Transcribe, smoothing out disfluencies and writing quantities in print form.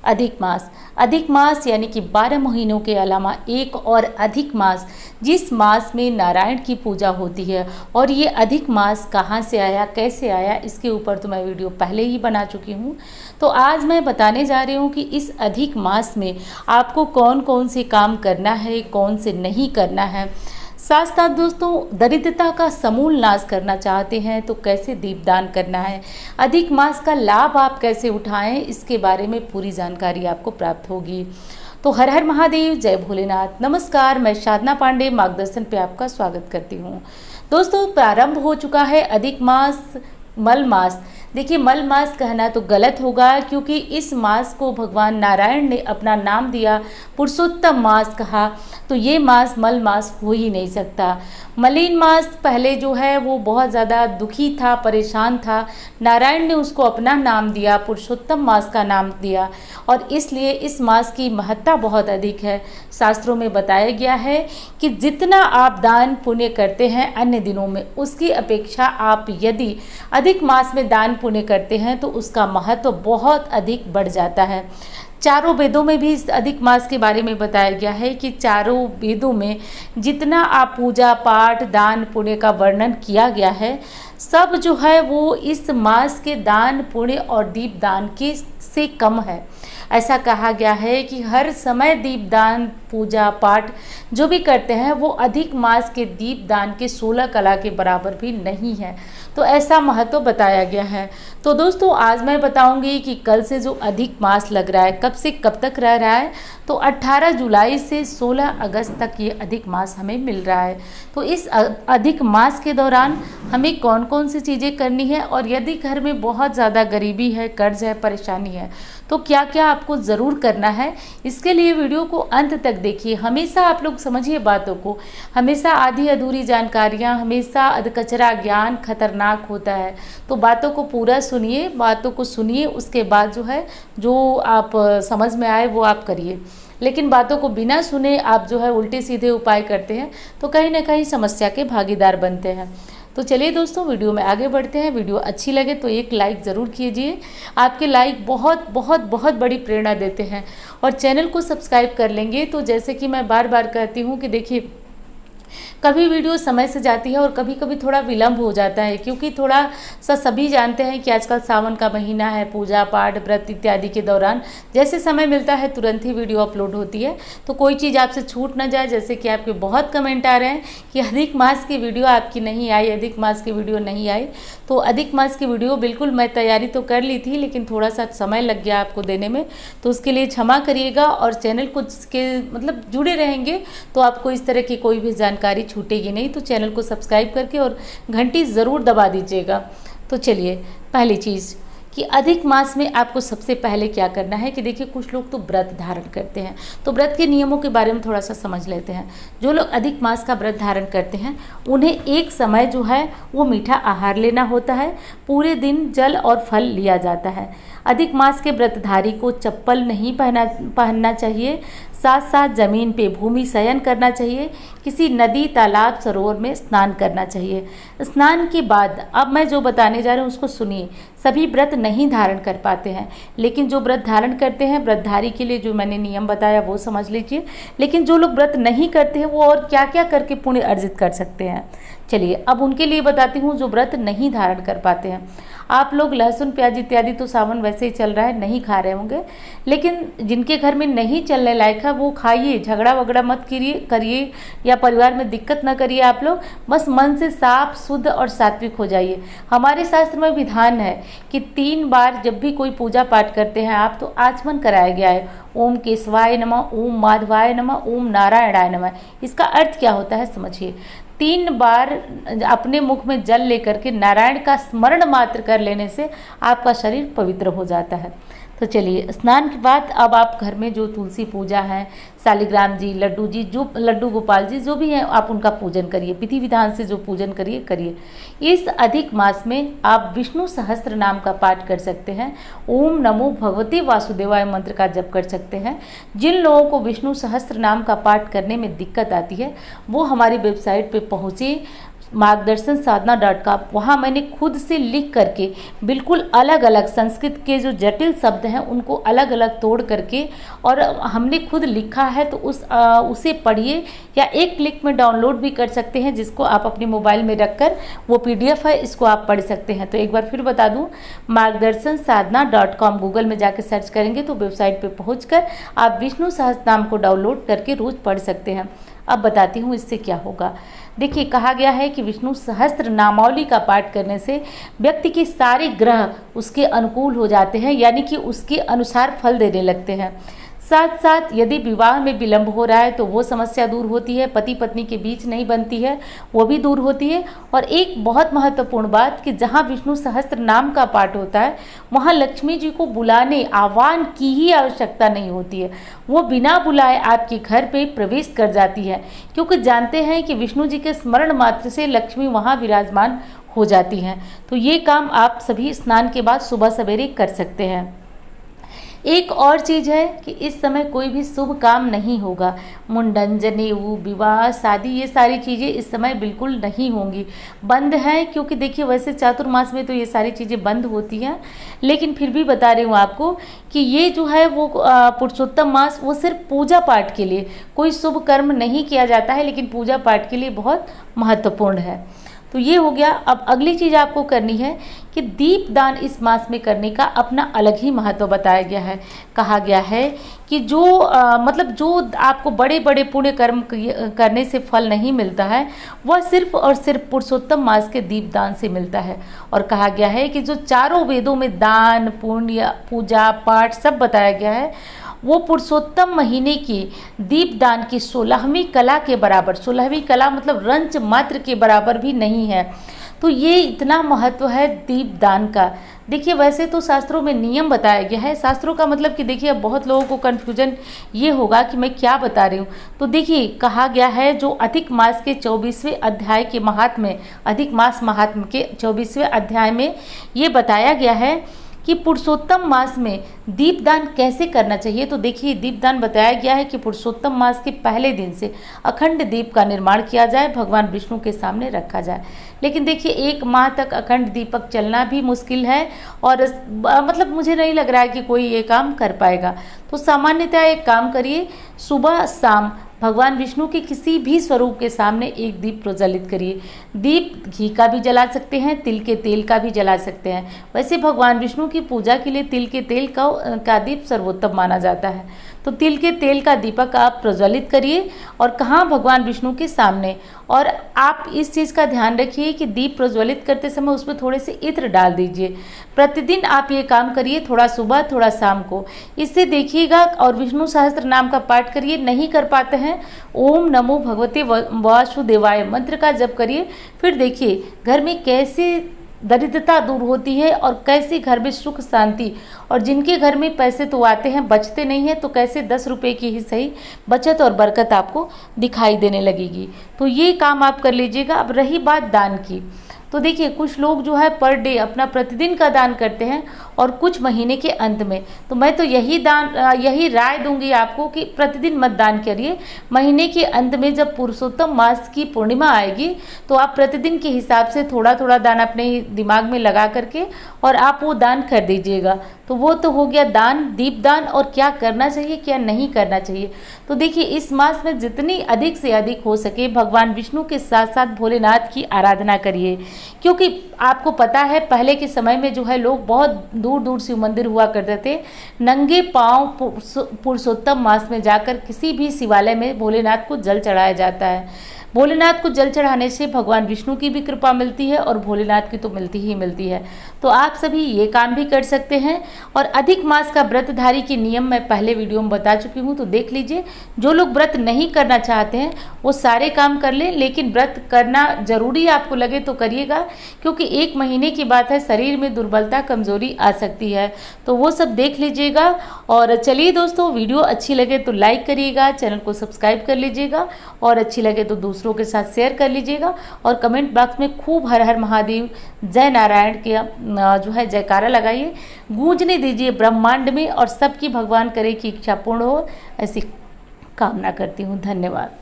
अधिक मास। अधिक मास यानी कि 12 महीनों के अलावा एक और अधिक मास, जिस मास में नारायण की पूजा होती है। और ये अधिक मास कहाँ से आया, कैसे आया, इसके ऊपर तो मैं वीडियो पहले ही बना चुकी हूँ। तो आज मैं बताने जा रही हूँ कि इस अधिक मास में आपको कौन कौन से काम करना है, कौन से नहीं करना है। साथ साथ दोस्तों, दरिद्रता का समूल नाश करना चाहते हैं तो कैसे दीपदान करना है, अधिक मास का लाभ आप कैसे उठाएं, इसके बारे में पूरी जानकारी आपको प्राप्त होगी। तो हर हर महादेव, जय भोलेनाथ। नमस्कार, मैं साधना पांडे मार्गदर्शन पे आपका स्वागत करती हूँ। दोस्तों, प्रारंभ हो चुका है अधिक मास, मल मास। देखिए, मल मास कहना तो गलत होगा, क्योंकि इस मास को भगवान नारायण ने अपना नाम दिया, पुरुषोत्तम मास कहा, तो ये मास मल मास हो ही नहीं सकता। मलिन मास पहले जो है वो बहुत ज़्यादा दुखी था, परेशान था, नारायण ने उसको अपना नाम दिया, पुरुषोत्तम मास का नाम दिया, और इसलिए इस मास की महत्ता बहुत अधिक है। शास्त्रों में बताया गया है कि जितना आप दान पुण्य करते हैं अन्य दिनों में, उसकी अपेक्षा आप यदि अधिक मास में दान पुण्य करते हैं तो उसका महत्व बहुत अधिक बढ़ जाता है। चारों वेदों में भी इस अधिक मास के बारे में बताया गया है कि चारों वेदों में जितना आप पूजा पाठ दान पुण्य का वर्णन किया गया है, सब जो है वो इस मास के दान पुण्य और दीप दान के से कम है। ऐसा कहा गया है कि हर समय दीपदान पूजा पाठ जो भी करते हैं वो अधिक मास के दीपदान के 16 कला के बराबर भी नहीं है। तो ऐसा महत्व बताया गया है। तो दोस्तों, आज मैं बताऊंगी कि कल से जो अधिक मास लग रहा है, कब से कब तक रह रहा है, तो 18 जुलाई से 16 अगस्त तक ये अधिक मास हमें मिल रहा है। तो इस अधिक मास के दौरान हमें कौन कौन सी चीज़ें करनी है, और यदि घर में बहुत ज़्यादा गरीबी है, कर्ज है, परेशानी है, तो क्या क्या आपको ज़रूर करना है, इसके लिए वीडियो को अंत तक देखिए। हमेशा आप लोग समझिए बातों को, हमेशा आधी अधूरी जानकारियाँ, हमेशा अधकचरा ज्ञान खतरनाक होता है। तो बातों को पूरा सुनिए, बातों को सुनिए, उसके बाद जो है जो आप समझ में आए वो आप करिए। लेकिन बातों को बिना सुने आप जो है उल्टे सीधे उपाय करते हैं तो कहीं ना कहीं समस्या के भागीदार बनते हैं। तो चलिए दोस्तों, वीडियो में आगे बढ़ते हैं। वीडियो अच्छी लगे तो एक लाइक ज़रूर कीजिए। आपके लाइक बहुत बहुत बहुत बड़ी प्रेरणा देते हैं। और चैनल को सब्सक्राइब कर लेंगे तो जैसे कि मैं बार बार कहती हूँ कि देखिए, कभी वीडियो समय से जाती है और कभी कभी थोड़ा विलंब हो जाता है, क्योंकि थोड़ा सा सभी जानते हैं कि आजकल सावन का महीना है, पूजा पाठ व्रत इत्यादि के दौरान जैसे समय मिलता है तुरंत ही वीडियो अपलोड होती है। तो कोई चीज़ आपसे छूट ना जाए। जैसे कि आपके बहुत कमेंट आ रहे हैं कि अधिक मास की वीडियो आपकी नहीं आई, अधिक मास की वीडियो नहीं आई। तो अधिक मास की वीडियो बिल्कुल मैं तैयारी तो कर ली थी, लेकिन थोड़ा सा समय लग गया आपको देने में, तो उसके लिए क्षमा करिएगा। और चैनल को के मतलब जुड़े रहेंगे तो आपको इस तरह की कोई भी जानकारी छूटेगी नहीं। तो चैनल को सब्सक्राइब करके और घंटी ज़रूर दबा दीजिएगा। तो चलिए, पहली चीज़ कि अधिक मास में आपको सबसे पहले क्या करना है कि देखिए, कुछ लोग तो व्रत धारण करते हैं, तो व्रत के नियमों के बारे में थोड़ा सा समझ लेते हैं। जो लोग अधिक मास का व्रत धारण करते हैं उन्हें एक समय जो है वो मीठा आहार लेना होता है, पूरे दिन जल और फल लिया जाता है। अधिक मास के व्रतधारी को चप्पल नहीं पहनना चाहिए, साथ साथ जमीन पे भूमि शयन करना चाहिए, किसी नदी तालाब सरोवर में स्नान करना चाहिए। स्नान के बाद अब मैं जो बताने जा रही हूँ उसको सुनिए। सभी व्रत नहीं धारण कर पाते हैं, लेकिन जो व्रत धारण करते हैं, व्रतधारी के लिए जो मैंने नियम बताया वो समझ लीजिए। लेकिन जो लोग व्रत नहीं करते हैं वो और क्या क्या करके पुण्य अर्जित कर सकते हैं, चलिए अब उनके लिए बताती हूँ जो व्रत नहीं धारण कर पाते हैं। आप लोग लहसुन प्याज इत्यादि तो सावन वैसे ही चल रहा है, नहीं खा रहे होंगे, लेकिन जिनके घर में नहीं चलने लायक है वो खाइए, झगड़ा वगड़ा मत करिए या परिवार में दिक्कत ना करिए। आप लोग बस मन से साफ शुद्ध और सात्विक हो जाइए। हमारे शास्त्र में विधान है कि 3 बार जब भी कोई पूजा पाठ करते हैं आप, तो आचमन कराया गया है। ओम केशवाय नमः, ओम माधवाय नमः, ओम नारायणाय नमः। इसका अर्थ क्या होता है समझिए। 3 बार अपने मुख में जल लेकर के नारायण का स्मरण मात्र कर लेने से आपका शरीर पवित्र हो जाता है। तो चलिए, स्नान के बाद अब आप घर में जो तुलसी पूजा है, शालिग्राम जी, लड्डू गोपाल जी जो भी हैं, आप उनका पूजन करिए, विधि विधान से जो पूजन करिए। इस अधिक मास में आप विष्णु सहस्त्र नाम का पाठ कर सकते हैं, ओम नमो भगवते वासुदेवाय मंत्र का जप कर सकते हैं। जिन लोगों को विष्णु सहस्त्र नाम का पाठ करने में दिक्कत आती है वो हमारी वेबसाइट पे पहुँचे, मार्गदर्शन साधना.com, वहाँ मैंने खुद से लिख करके बिल्कुल अलग अलग संस्कृत के जो जटिल शब्द हैं उनको अलग अलग तोड़ करके और हमने खुद लिखा है, तो उसे पढ़िए या एक क्लिक में डाउनलोड भी कर सकते हैं, जिसको आप अपने मोबाइल में रखकर वो PDF है, इसको आप पढ़ सकते हैं। तो एक बार फिर बता दूं, मार्गदर्शन साधना.com गूगल में जाकर सर्च करेंगे तो वेबसाइट पे पहुंचकर आप विष्णु सहस्त्रनाम को डाउनलोड करके रोज पढ़ सकते हैं। अब बताती हूँ इससे क्या होगा। देखिए, कहा गया है कि विष्णु सहस्त्र नामावली का पाठ करने से व्यक्ति के सारे ग्रह उसके अनुकूल हो जाते हैं, यानी कि उसके अनुसार फल देने लगते हैं। साथ साथ यदि विवाह में विलंब हो रहा है तो वो समस्या दूर होती है, पति पत्नी के बीच नहीं बनती है वो भी दूर होती है। और एक बहुत महत्वपूर्ण बात कि जहाँ विष्णु सहस्त्र नाम का पाठ होता है वहाँ लक्ष्मी जी को बुलाने आह्वान की ही आवश्यकता नहीं होती है, वो बिना बुलाए आपके घर पे प्रवेश कर जाती है, क्योंकि जानते हैं कि विष्णु जी के स्मरण मात्र से लक्ष्मी वहाँ विराजमान हो जाती हैं। तो ये काम आप सभी स्नान के बाद सुबह सवेरे कर सकते हैं। एक और चीज़ है कि इस समय कोई भी शुभ काम नहीं होगा, मुंडन, जनेऊ, विवाह, शादी, ये सारी चीज़ें इस समय बिल्कुल नहीं होंगी, बंद हैं। क्योंकि देखिए, वैसे चातुर्मास में तो ये सारी चीज़ें बंद होती हैं, लेकिन फिर भी बता रही हूँ आपको कि ये जो है वो पुरुषोत्तम मास वो सिर्फ पूजा पाठ के लिए, कोई शुभ कर्म नहीं किया जाता है, लेकिन पूजा पाठ के लिए बहुत महत्वपूर्ण है। तो ये हो गया। अब अगली चीज़ आपको करनी है कि दीप दान इस मास में करने का अपना अलग ही महत्व बताया गया है। कहा गया है कि जो मतलब जो आपको बड़े बड़े पुण्य कर्म करने से फल नहीं मिलता है, वह सिर्फ और सिर्फ पुरुषोत्तम मास के दीप दान से मिलता है। और कहा गया है कि जो चारों वेदों में दान, पुण्य, पूजा पाठ सब बताया गया है, वो पुरुषोत्तम महीने की दीपदान की 16वीं कला के बराबर, 16वीं कला मतलब रंच मात्र के बराबर भी नहीं है। तो ये इतना महत्व है दीपदान का। देखिए, वैसे तो शास्त्रों में नियम बताया गया है, शास्त्रों का मतलब कि देखिए अब बहुत लोगों को कन्फ्यूजन ये होगा कि मैं क्या बता रही हूँ। तो देखिए, कहा गया है जो अधिक मास के 24वें अध्याय के महात्म्य, अधिक मास महात्म्य के 24वें अध्याय में ये बताया गया है कि पुरुषोत्तम मास में दीपदान कैसे करना चाहिए। तो देखिए, दीपदान बताया गया है कि पुरुषोत्तम मास के पहले दिन से अखंड दीप का निर्माण किया जाए, भगवान विष्णु के सामने रखा जाए। लेकिन देखिए, 1 माह तक अखंड दीपक चलना भी मुश्किल है और मतलब मुझे नहीं लग रहा है कि कोई ये काम कर पाएगा। तो सामान्यतः एक काम करिए, सुबह शाम भगवान विष्णु के किसी भी स्वरूप के सामने एक दीप प्रज्वलित करिए। दीप घी का भी जला सकते हैं, तिल के तेल का भी जला सकते हैं। वैसे भगवान विष्णु की पूजा के लिए तिल के तेल का दीप सर्वोत्तम माना जाता है। तो तिल के तेल का दीपक आप प्रज्वलित करिए और कहाँ, भगवान विष्णु के सामने। और आप इस चीज़ का ध्यान रखिए कि दीप प्रज्वलित करते समय उसमें थोड़े से इत्र डाल दीजिए। प्रतिदिन आप ये काम करिए, थोड़ा सुबह थोड़ा शाम को। इससे देखिएगा, और विष्णु सहस्त्र नाम का पाठ करिए। नहीं कर पाते हैं, ओम नमो भगवते वासुदेवाय मंत्र का जप करिए। फिर देखिए घर में कैसे दरिद्रता दूर होती है और कैसे घर में सुख शांति, और जिनके घर में पैसे तो आते हैं बचते नहीं हैं, तो कैसे 10 रुपये की ही सही बचत और बरकत आपको दिखाई देने लगेगी। तो ये काम आप कर लीजिएगा। अब रही बात दान की, तो देखिए कुछ लोग जो है पर डे अपना प्रतिदिन का दान करते हैं और कुछ महीने के अंत में। तो मैं तो यही राय दूंगी आपको कि प्रतिदिन मत दान करिए। महीने के अंत में जब पुरुषोत्तम मास की पूर्णिमा आएगी तो आप प्रतिदिन के हिसाब से थोड़ा थोड़ा दान अपने दिमाग में लगा करके और आप वो दान कर दीजिएगा। तो वो तो हो गया दान, दीपदान। और क्या करना चाहिए क्या नहीं करना चाहिए, तो देखिए इस मास में जितनी अधिक से अधिक हो सके भगवान विष्णु के साथ साथ भोलेनाथ की आराधना करिए। क्योंकि आपको पता है पहले के समय में जो है लोग बहुत दूर दूर शिव मंदिर हुआ करते थे, नंगे पांव पुरुषोत्तम मास में जाकर किसी भी शिवालय में भोलेनाथ को जल चढ़ाया जाता है। भोलेनाथ को जल चढ़ाने से भगवान विष्णु की भी कृपा मिलती है और भोलेनाथ की तो मिलती ही मिलती है। तो आप सभी ये काम भी कर सकते हैं। और अधिक मास का व्रतधारी के नियम मैं पहले वीडियो में बता चुकी हूँ, तो देख लीजिए। जो लोग व्रत नहीं करना चाहते हैं वो सारे काम कर लें, लेकिन व्रत करना जरूरी आपको लगे तो करिएगा, क्योंकि 1 महीने की बात है, शरीर में दुर्बलता कमजोरी आ सकती है। तो वो सब देख लीजिएगा। और चलिए दोस्तों, वीडियो अच्छी लगे तो लाइक करिएगा, चैनल को सब्सक्राइब कर लीजिएगा, और अच्छी लगे तो दूसरों के साथ शेयर कर लीजिएगा। और कमेंट बॉक्स में खूब हर हर महादेव, जय नारायण के जो है जयकारा लगाइए, गूंजने दीजिए ब्रह्मांड में, और सबकी भगवान करे कि इच्छा पूर्ण हो, ऐसी कामना करती हूँ। धन्यवाद।